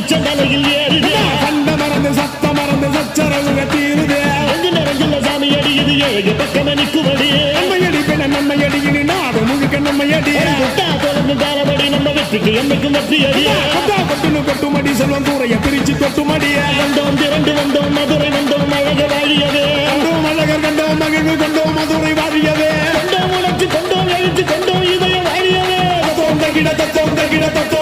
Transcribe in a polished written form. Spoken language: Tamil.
உச்சந்தலையில் ஏறுது கண்ட மறந்து சத்த மறந்து சச்சரவுக தீருது அங்கு நிறைஞ்சுள்ள சாமி அடியுது ஏழு பக்கம் நிற்குமடி நம்மையடி பின்ன நம்மையடி இனி நாடு முழுக்க நம்மையடி தொடர்ந்து தாரபடி நம்ம வெற்றிக்கு என்னைக்கும் வெற்றி அடி கொட்டுனு கொட்டுமடி செல்வம் தூரைய பிரிச்சு கொட்டுமடிய வந்தோம் திரண்டு வந்தோம் மதுரை வந்தோம் அழக வாழியவே கண்டோம் அழகர் கண்டோம் மகிழ்வு கொண்டோம் மதுரை வாழியவே கொண்டோம் உணர்ச்சி கொண்டோம் எழுச்சி கொண்டோம் இதய வாழியவே தத்தோம் தகிட தத்தோம் தகிட தத்தோம்